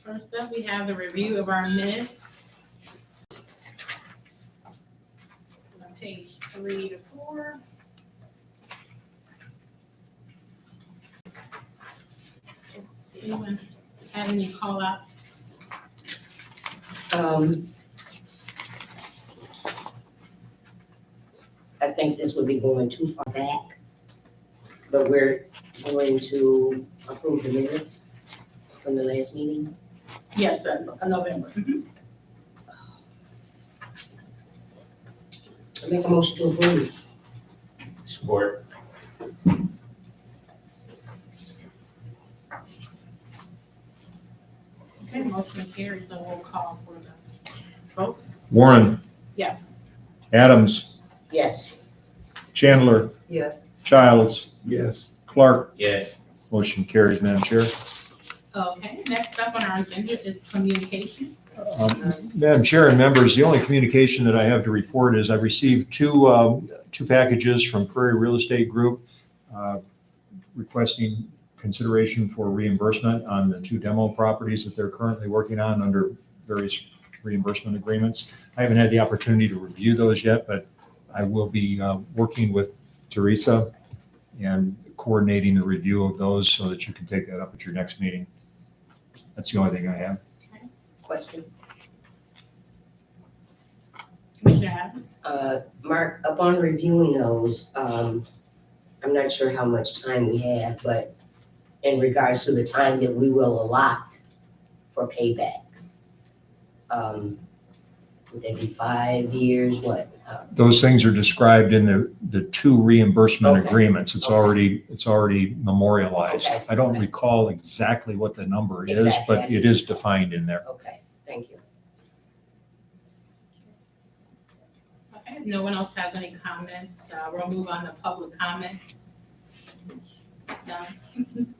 First up, we have the review of our minutes. On page 3 to 4. Anyone have any call-outs? I think this would be going too far back, but we're going to approve the minutes from the last meeting. Yes, sir, November. I make a motion to approve. Support. Okay, motion carries, so we'll call for the vote. Warren, Yes. Adams, Yes. Chandler, Yes. Childs, Yes. Clark. Yes. Motion carries, Madam Chair. Okay, next up on our agenda is communications. Madam Chair and members, the only communication that I have to report is I received two packages from Prairie Real Estate Group requesting consideration for reimbursement on the 2 demo properties that they're currently working on under various reimbursement agreements. I haven't had the opportunity to review those yet, but I will be working with Teresa and coordinating the review of those so that you can take that up at your next meeting. That's the only thing I have. Question. Commissioner Adams? Mark, upon reviewing those, I'm not sure how much time we have, but in regards to the time that we will allot for payback, would that be 5 years, what? Those things are described in the 2 reimbursement Okay. agreements. It's Okay. already memorialized. Okay. I don't Okay. recall exactly what the number is, Exactly. but it is defined in there. Okay, thank you. Okay, if no one else has any comments, we'll move on to public comments. None.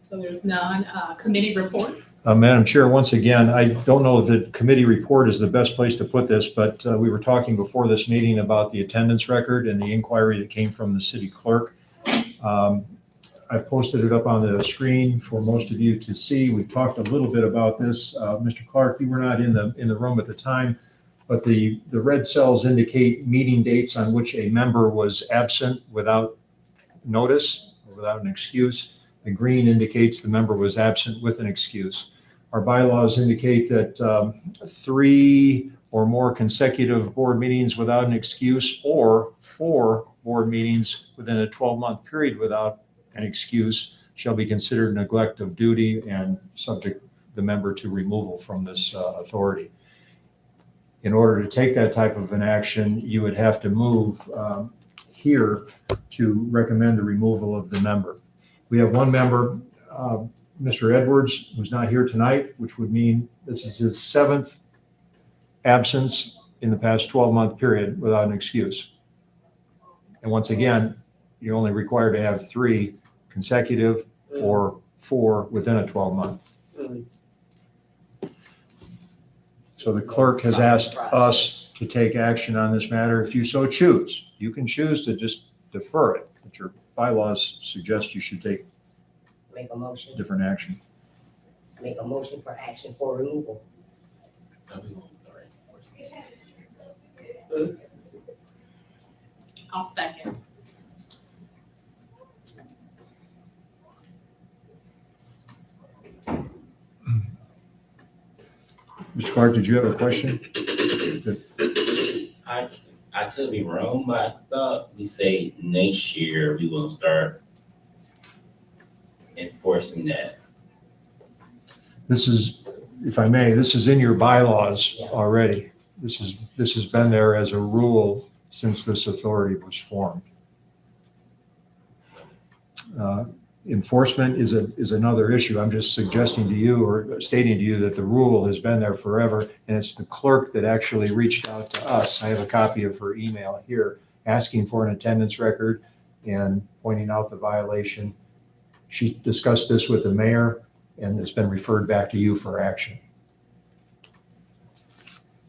So there's none. Committee reports. Madam Chair, once again, I don't know if the committee report is the best place to put this, but we were talking before this meeting about the attendance record and the inquiry that came from the city clerk. I posted it up on the screen for most of you to see. We talked a little bit about this. Mr. Clark, you were not in the room at the time, but the red cells indicate meeting dates on which a member was absent without notice or without an excuse. The green indicates the member was absent with an excuse. Our bylaws indicate that 3 or more consecutive board meetings without an excuse or 4 board meetings within a 12-month period without an excuse shall be considered neglect of duty and subject the member to removal from this authority. In order to take that type of an action, you would have to move here to recommend the removal of the member. We have one member, Mr. Edwards, who's not here tonight, which would mean this is his 7th absence in the past 12-month period without an excuse. And once again, you're only required to have 3 consecutive or 4 within a 12-month. So the clerk has asked us to take action on this matter if you so choose. You can choose to just defer it, but your bylaws suggest you should take Make a motion, different action. make a motion for action for removal. I'll second. Mr. Clark, did you have a question? I could be wrong, but I thought we say next year we will start enforcing that. This is, if I may, this is in your bylaws Yeah. already. This has been there as a rule since this authority was formed. Enforcement is another issue. I'm just suggesting to you or stating to you that the rule has been there forever, and it's the clerk that actually reached out to us. I have a copy of her email here asking for an attendance record and pointing out the violation. She discussed this with the mayor, and it's been referred back to you for action.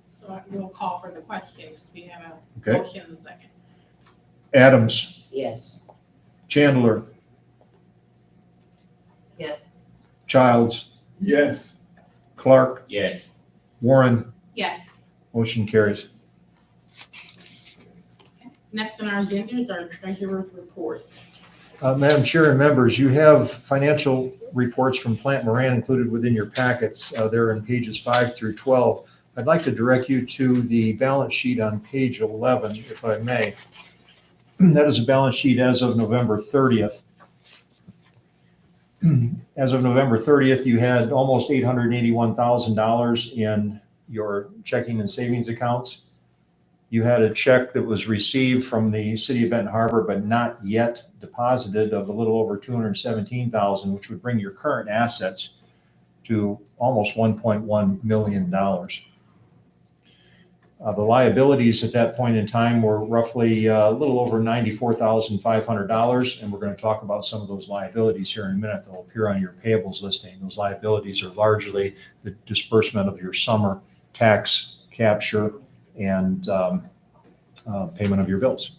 So we'll call for the question because we have a Okay. motion in a second. Adams, Yes. Chandler, Yes. Childs, Yes. Clark, Yes. Warren, Yes. motion carries. Next on our agenda is our treasurer's report. Madam Chair and members, you have financial reports from Plant Moran included within your packets. They're in pages 5 through 12. I'd like to direct you to the balance sheet on page 11, if I may. That is a balance sheet as of November 30th. As of November 30th, you had almost $881,000 in your checking and savings accounts. You had a check that was received from the city of Benton Harbor, but not yet deposited, of a little over $217,000, which would bring your current assets to almost $1.1 million. The liabilities at that point in time were roughly a little over $94,500, and we're going to talk about some of those liabilities here in a minute. They'll appear on your payables listing. Those liabilities are largely the disbursement of your summer tax capture and payment of your bills.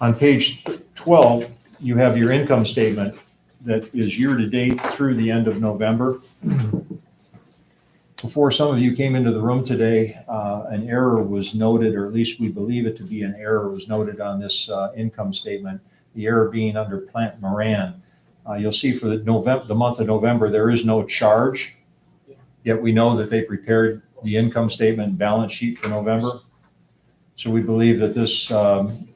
On page 12, you have your income statement that is year-to-date through the end of November. Before some of you came into the room today, an error was noted, or at least we believe it to be an error was noted on this income statement, the error being under Plant Moran. You'll see for the month of November, there is no charge, yet we know that they prepared the income statement and balance sheet for November. So we believe that this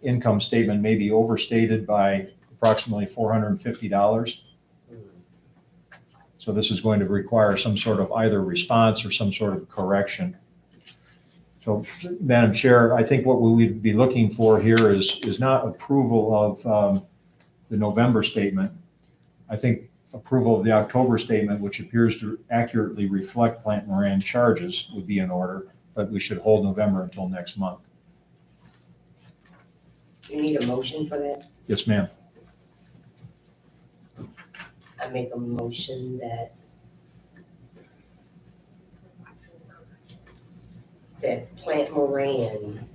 income statement may be overstated by approximately $450. So this is going to require some sort of either response or some sort of correction. So, Madam Chair, I think what we would be looking for here is not approval of the November statement. I think approval of the October statement, which appears to accurately reflect Plant Moran charges, would be in order, but we should hold November until next month. You need a motion for that? Yes, ma'am. I make a motion that Plant Moran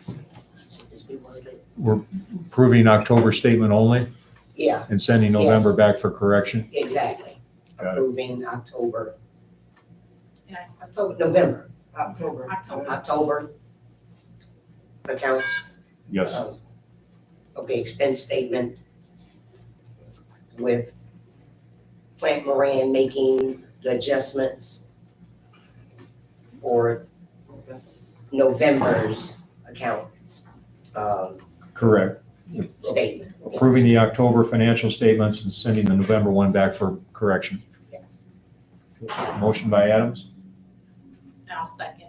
should this be worded? We're approving October statement only Yeah, and sending November Yes. back for correction. exactly. Got it. Approving October, Yes. November, October. October accounts. Yes. Okay, expense statement with Plant Moran making the adjustments for November's account Correct. statement. Approving the October financial statements and sending the November one back for correction. Yes. Motion by Adams. I'll second.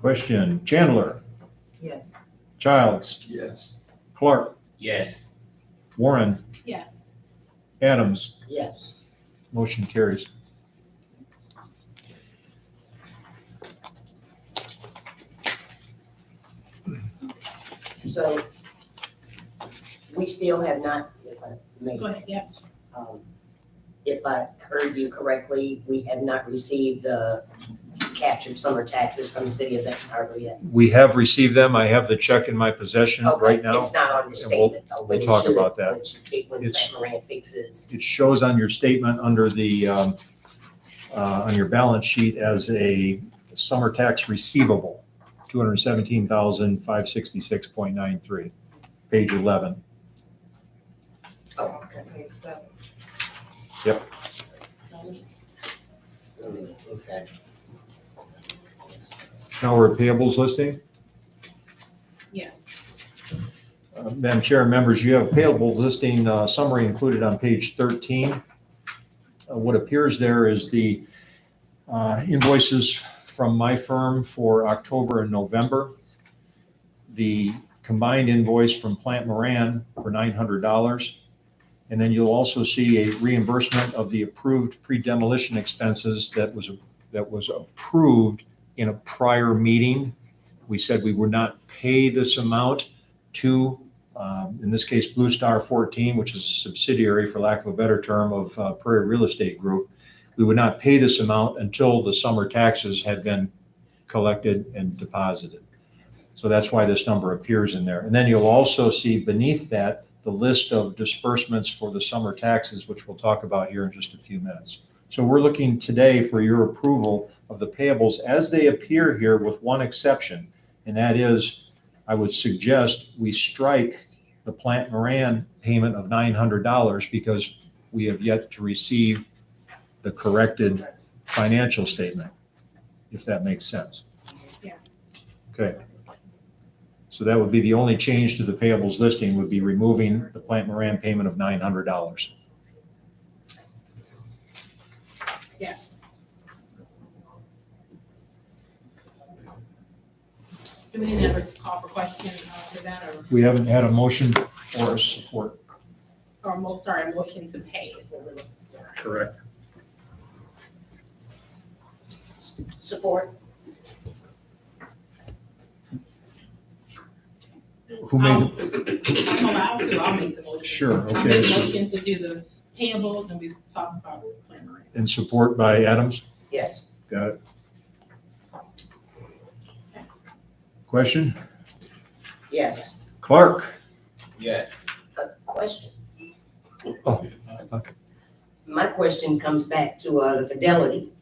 Question, Chandler, Yes. Childs, Yes. Clark, Yes. Warren, Yes. Adams. Yes. Motion carries. So we still have not, if I may, Go ahead, yeah. if I heard you correctly, we have not received the captured summer taxes from the city of Benton Harbor yet. We have received them. I have the check in my possession Okay, right now. it's not on the and we'll- statement though, but we'll it talk should about that. when It's- Plant Moran fixes. It shows on your statement under the, on your balance sheet as a summer tax receivable, $217,566.93, page 11. Oh, Yep. okay. Now we're at payables listing. Yes. Madam Chair and members, you have payables listing summary included on page 13. What appears there is the invoices from my firm for October and November. The combined invoice from Plant Moran for $900. And then you'll also see a reimbursement of the approved pre-demolition expenses that was approved in a prior meeting. We said we would not pay this amount to, in this case, Blue Star 14, which is a subsidiary, for lack of a better term, of Prairie Real Estate Group. We would not pay this amount until the summer taxes had been collected and deposited. So that's why this number appears in there. And then you'll also see beneath that the list of disbursements for the summer taxes, which we'll talk about here in just a few minutes. So we're looking today for your approval of the payables as they appear here, with one exception, and that is I would suggest we strike the Plant Moran payment of $900 because we have yet to receive the corrected financial statement, if that makes sense. Yeah. Okay. So that would be the only change to the payables listing, would be removing the Plant Moran payment of $900. Yes. Do we never call for questions for that, We haven't had a motion or a support. or a motion to pay is what we're looking for? Correct. Support? Who made I'm allowed to, I'll make the motion. Sure, I'll make okay. the motion to do the payables, and we talk about Plant Moran. And support by Adams? Yes. Got it. Question? Yes. Clark? Yes. A question. Oh, okay. My question comes back to the Fidelity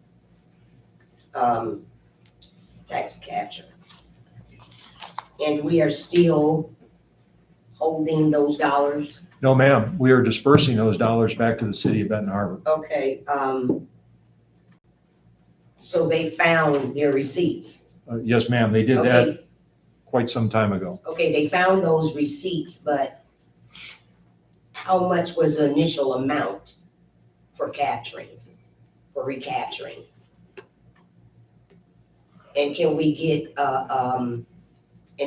tax capture. And we are still holding those dollars? No, ma'am. We are dispersing those dollars back to the city of Benton Harbor. Okay, so they found their receipts? Yes, ma'am. They did that Okay, quite some time ago. okay, they found those receipts, but how much was the initial amount for capturing, for recapturing? And can we get an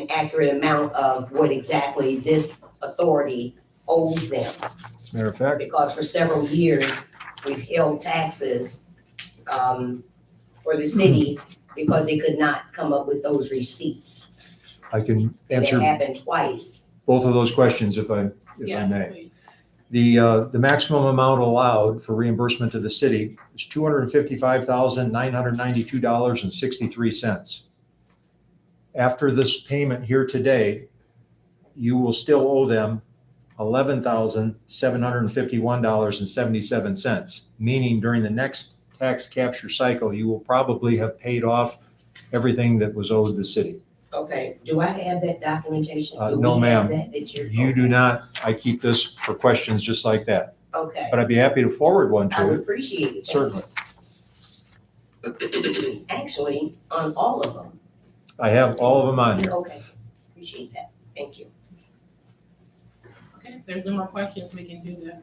accurate amount of what exactly this authority owes them? As a matter of fact, Because for several years, we've held taxes for the city because they could not come up with those receipts. I can And it answer happened twice. both of those questions if I Yes, may. please. The maximum amount allowed for reimbursement to the city is $255,992.63. After this payment here today, you will still owe them $11,751.77, meaning during the next tax capture cycle, you will probably have paid off everything that was owed the city. Okay, do I have that documentation? Do No, we have ma'am. that you're? You do not. I keep this for questions just like that, Okay, but I'd be happy to forward one I to would you, appreciate it. certainly. Actually, on all of them. I have all of them on here. Okay, appreciate that. Thank you. Okay, if there's no more questions, we can do the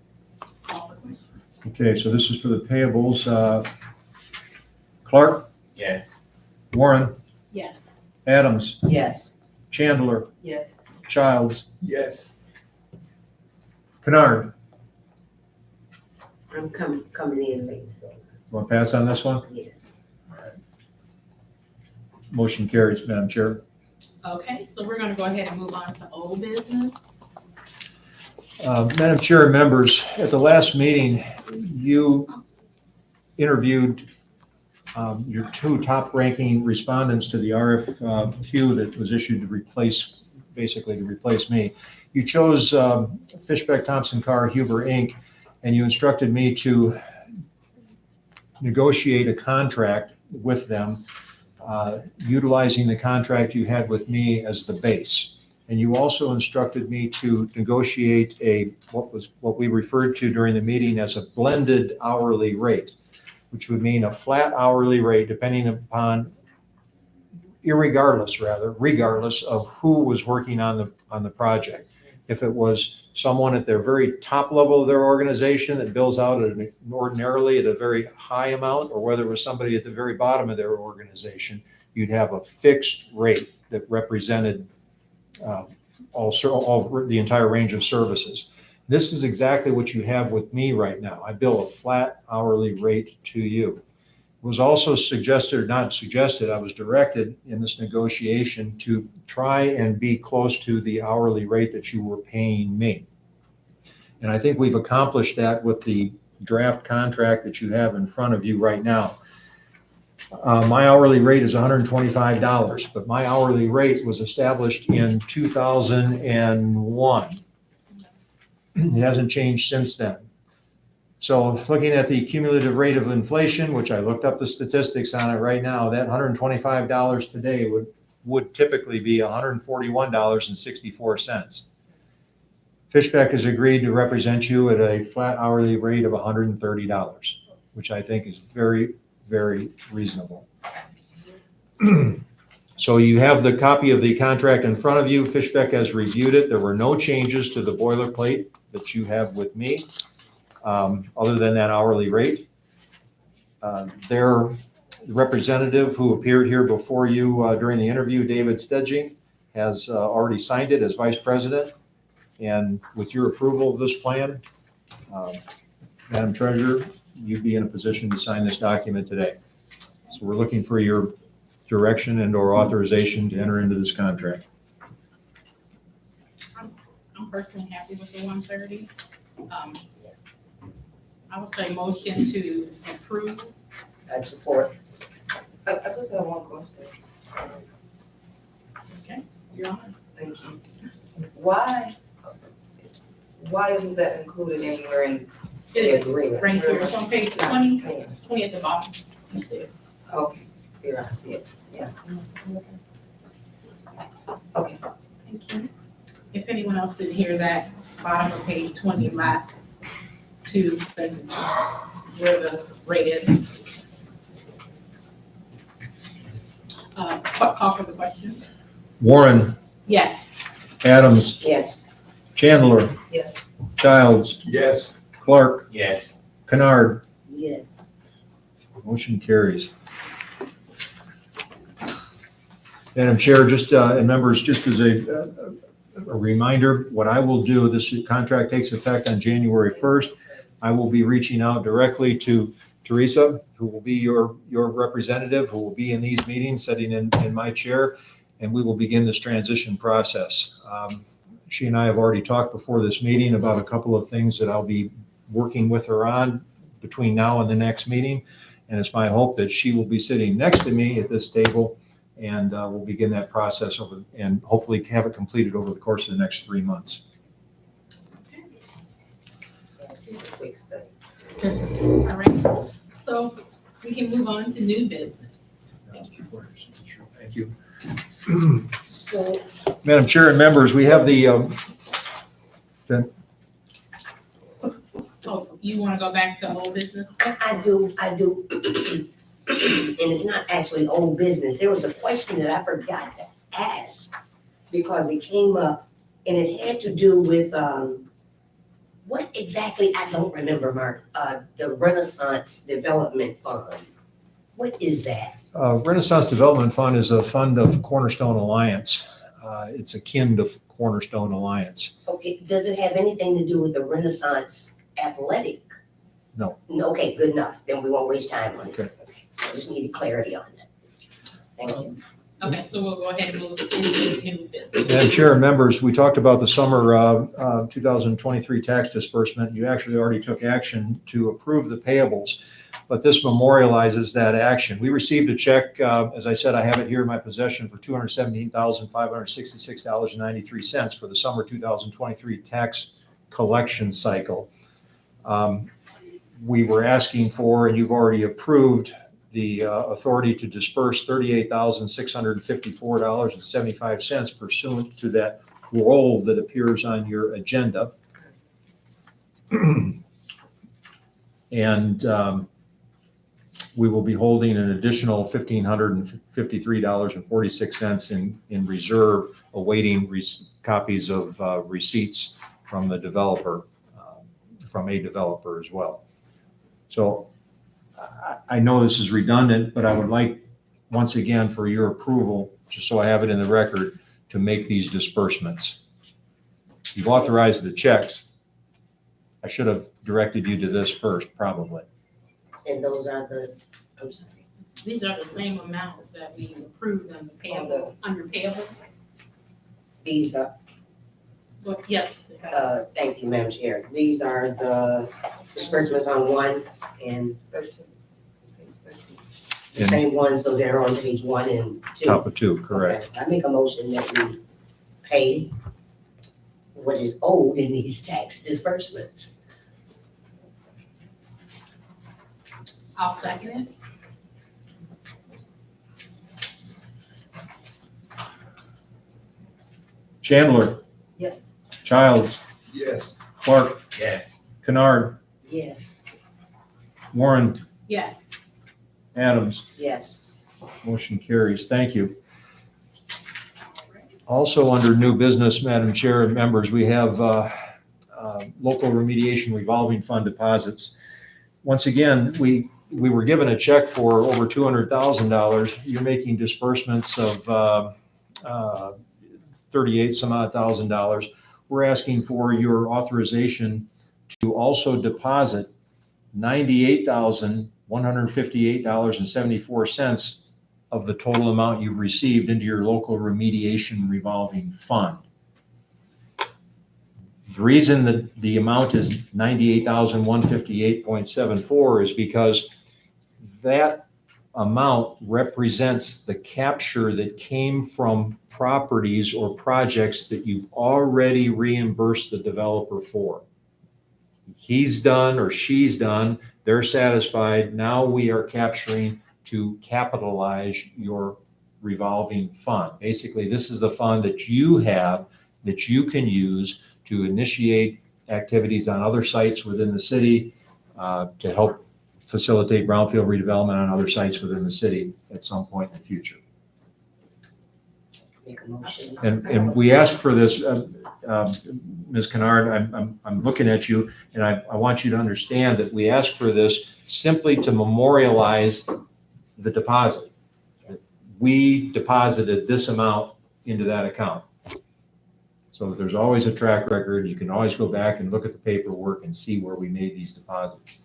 call for questions. Okay, so this is for the payables. Clark, Yes. Warren, Yes. Adams, Yes. Chandler, Yes. Childs, Yes. Kennard. I'm coming in late, so, Want to pass on this one? yes. Motion carries, Madam Chair. Okay, so we're gonna go ahead and move on to old business. Madam Chair and members, at the last meeting, you interviewed your two top-ranking respondents to the RFQ that was issued to replace me. You chose Fishbeck Thompson Carr Huber Inc., and you instructed me to negotiate a contract with them, utilizing the contract you had with me as the base. And you also instructed me to negotiate what we referred to during the meeting as a blended hourly rate, which would mean a flat hourly rate depending upon, regardless of who was working on the project. If it was someone at their very top level of their organization that bills out ordinarily at a very high amount, or whether it was somebody at the very bottom of their organization, you'd have a fixed rate that represented the entire range of services. This is exactly what you have with me right now. I bill a flat hourly rate to you. It was also I was directed in this negotiation to try and be close to the hourly rate that you were paying me. And I think we've accomplished that with the draft contract that you have in front of you right now. My hourly rate is $125, but my hourly rate was established in 2001. It hasn't changed since then. So looking at the cumulative rate of inflation, which I looked up the statistics on it right now, that $125 today would typically be $141.64. Fishbeck has agreed to represent you at a flat hourly rate of $130, which I think is very, very reasonable. So you have the copy of the contract in front of you. Fishbeck has reviewed it. There were no changes to the boilerplate that you have with me, other than that hourly rate. Their representative who appeared here before you during the interview, David Stedging, has already signed it as vice president. And with your approval of this plan, Madam Treasurer, you'd be in a position to sign this document today. So we're looking for your direction and or authorization to enter into this contract. I'm personally happy with the 130. I would say motion to approve. I'd support. I just have one question. Okay, Your Honor. Thank you. Why isn't that included anywhere in? It is agreement. right here. It's on page 20 at the bottom. You see it. Okay, here I see it, yeah. Okay. Thank you. If anyone else didn't hear that, bottom of page 20, last two sentences is where the rate is. Call for the question. Warren, Yes. Adams, Yes. Chandler, Yes. Childs, Yes. Clark, Yes. Kennard. Yes. Motion carries. Madam Chair, just, and members, just as a reminder, what I will do, this contract takes effect on January 1st. I will be reaching out directly to Teresa, who will be your representative, who will be in these meetings, sitting in my chair, and we will begin this transition process. She and I have already talked before this meeting about a couple of things that I'll be working with her on between now and the next meeting. And it's my hope that she will be sitting next to me at this table, and we'll begin that process and hopefully have it completed over the course of the next 3 months. Okay. She's a quick study. All right. So we can move on to new business. Thank you. Thank you. So Madam Chair and members, we have the, Oh, you want to go back to old business? I do. And it's not actually old business. There was a question that I forgot to ask because it came up and it had to do with, what exactly, I don't remember, Mark, the Renaissance Development Fund. What is that? Renaissance Development Fund is a fund of Cornerstone Alliance. It's akin to Cornerstone Alliance. Okay, does it have anything to do with the Renaissance Athletic? No. Okay, good enough. Then we won't waste time on it. Okay. I just needed clarity on that. Thank you. Okay, so we'll go ahead and move into new business. Madam Chair and members, we talked about the summer 2023 tax disbursement. You actually already took action to approve the payables, but this memorializes that action. We received a check, as I said, I have it here in my possession, for $217,566.93 for the summer 2023 tax collection cycle. We were asking for, and you've already approved, the authority to disperse $38,654.75 pursuant to that roll that appears on your agenda. And we will be holding an additional $1,553.46 in reserve, awaiting copies of receipts from the developer, from a developer as well. So I know this is redundant, but I would like, once again, for your approval, just so I have it in the record, to make these disbursements. You've authorized the checks. I should have directed you to this first, probably. And those are the, I'm sorry. These are the same amounts that we approved on the payables, under payables. These are, Well, yes, besides. thank you, Madam Chair. These are the disbursements on 1 and 13. The same ones, so they're on page 1 and 2. Top of 2, correct. Okay, I make a motion that we pay what is owed in these tax disbursements. I'll second it. Chandler, Yes. Childs, Yes. Clark, Yes. Kennard, Yes. Warren, Yes. Adams. Yes. Motion carries. Thank you. Also, under new business, Madam Chair and members, we have local remediation revolving fund deposits. Once again, we were given a check for over $200,000. You're making disbursements of 38 some odd $1,000. We're asking for your authorization to also deposit $98,158.74 of the total amount you've received into your local remediation revolving fund. The reason that the amount is $98,158.74 is because that amount represents the capture that came from properties or projects that you've already reimbursed the developer for. He's done or she's done, they're satisfied. Now we are capturing to capitalize your revolving fund. Basically, this is the fund that you have that you can use to initiate activities on other sites within the city to help facilitate brownfield redevelopment on other sites within the city at some point in the future. Make a motion. And we asked for this, Ms. Kennard, I'm looking at you, and I want you to understand that we asked for this simply to memorialize the deposit. We deposited this amount into that account. So there's always a track record. You can always go back and look at the paperwork and see where we made these deposits.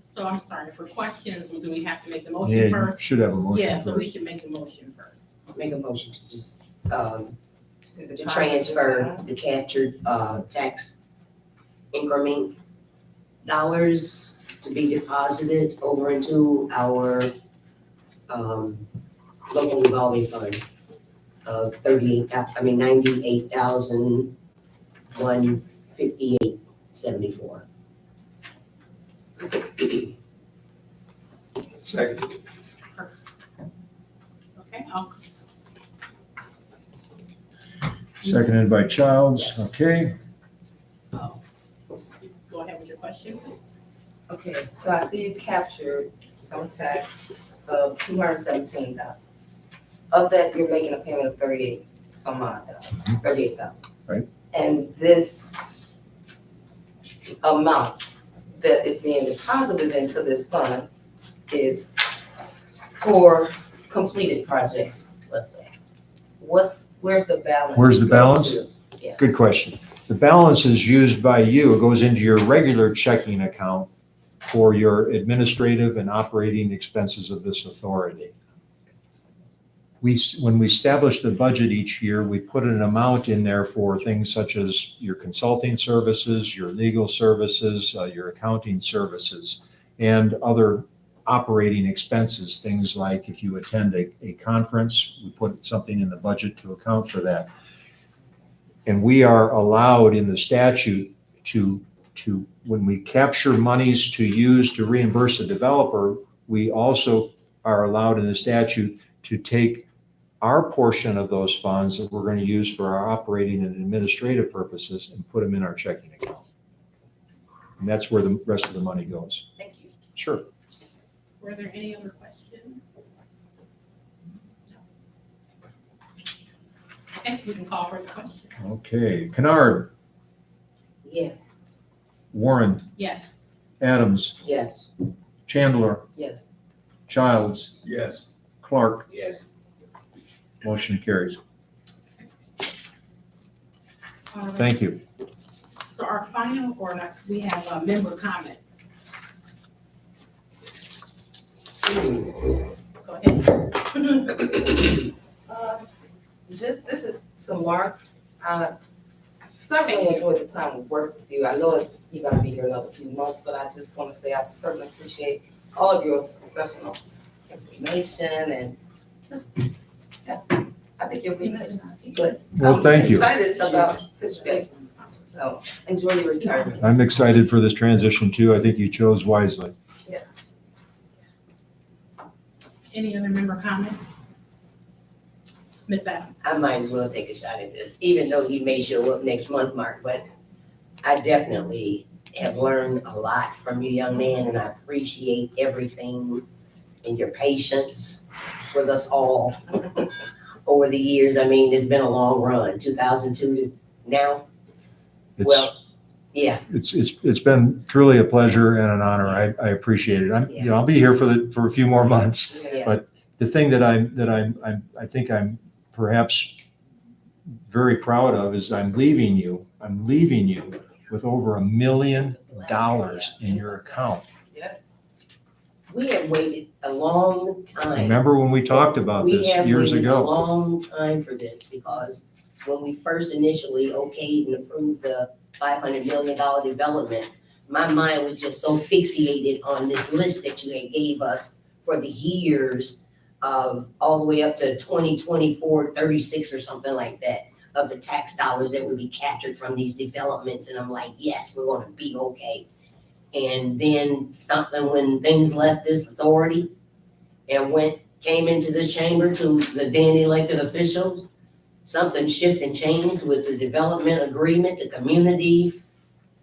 So I'm sorry, for questions, do we have to make the Yeah, motion you first? should have a motion Yeah, so we first. should make the motion first. Make a motion to just, to transfer the captured, tax increment dollars to be deposited over into our, local revolving fund of 98,158.74. Second. Okay, I'll Seconded by Childs, Yes. okay. go ahead with your question, please. Okay, so I see you captured some tax of $217,000. Of that, you're making a payment of 38,000. Right. And this amount that is being deposited into this fund is for completed projects, let's say. Where's the balance? Where's the go balance? to? Yeah. Good question. The balance is used by you, it goes into your regular checking account for your administrative and operating expenses of this authority. When we establish the budget each year, we put an amount in there for things such as your consulting services, your legal services, your accounting services, and other operating expenses, things like if you attend a conference, we put something in the budget to account for that. And we are allowed in the statute to when we capture monies to use to reimburse a developer, we also are allowed in the statute to take our portion of those funds that we're going to use for our operating and administrative purposes and put them in our checking account. And that's where the rest of the money goes. Thank you. Sure. Were there any other questions? No. Okay, so we can call for the question. Okay. Kennard, Yes. Warren, Yes. Adams, Yes. Chandler, Yes. Childs, Yes. Clark. Yes. Motion carries. All right. Thank you. So our final, we have member comments. Go ahead. This is to Mark. certainly enjoyed the time of work with you. I know you're gonna be here another few months, but I just wanna say I certainly appreciate all of your professional information and just, yeah, I think you'll be good. Well, thank you. I'm excited about this space, so enjoy your retirement. I'm excited for this transition too. I think you chose wisely. Any other member comments? Ms. Adams? I might as well take a shot at this, even though he may show up next month, Mark, but I definitely have learned a lot from you, young man, and I appreciate everything and your patience with us all over the years. I mean, it's been a long run, 2002 to now. It's, Well, yeah, it's been truly a pleasure and an honor. I appreciate it. I'll be here for a few more months. yeah. But the thing that I think I'm perhaps very proud of is I'm leaving you with over $1 million in your account. Yes. We have waited a long time. Remember when we talked about this years We have waited a ago? long time for this because when we first initially okayed and approved the $500 million development, my mind was just so fixated on this list that you had gave us for the years of all the way up to 2024, 36 or something like that, of the tax dollars that would be captured from these developments. And I'm like, yes, we're gonna be okay. And then something, when things left this authority and came into this chamber to the then elected officials, something shifted and changed with the development agreement, the community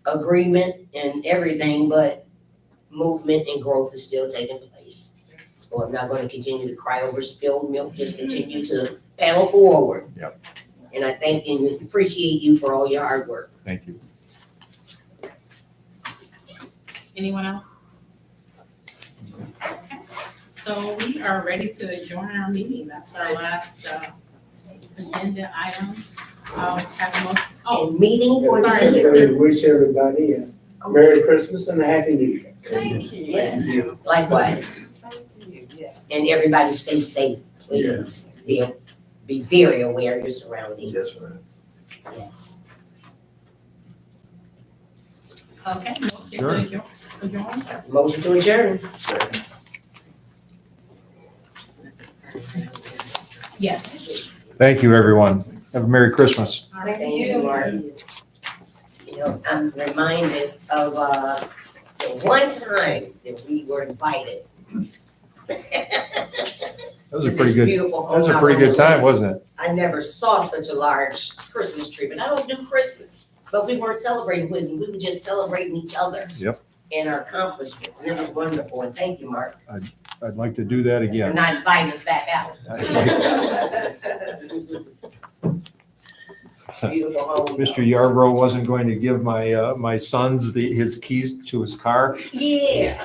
agreement and everything, but movement and growth is still taking place. So I'm not gonna continue to cry over spilled milk, just continue to pedal forward. Yep. And I thank and appreciate you for all your hard work. Thank you. Anyone else? Okay. So we are ready to adjourn our meeting. That's our last agenda item. I'll have a motion. Oh, And meeting for the Sorry, year. Mr. Wish everybody a Merry Christmas and a Happy New Year. Thank you. Yes, likewise. Same to you, yeah. And everybody stay safe, please. Be very aware of your surroundings. Yes, ma'am. Yes. okay. Motion Sure. to adjourn. Motion to adjourn. Yes. Thank you, everyone. Have a Merry Christmas. All right. Thank you, Mark. You know, I'm reminded of, the one time that we were invited. That was a pretty good, Beautiful that was a home pretty out good on the time, lake. wasn't it? I never saw such a large Christmas tree, but I don't do Christmas. But we weren't celebrating Christmas, we were just celebrating each other. Yep. And our accomplishments, and it was wonderful, and thank you, Mark, I'd like to do that for again. not inviting us back out. I'd like to- Beautiful home. Mr. Yarbrough wasn't going to give my sons his keys to his car. Yeah.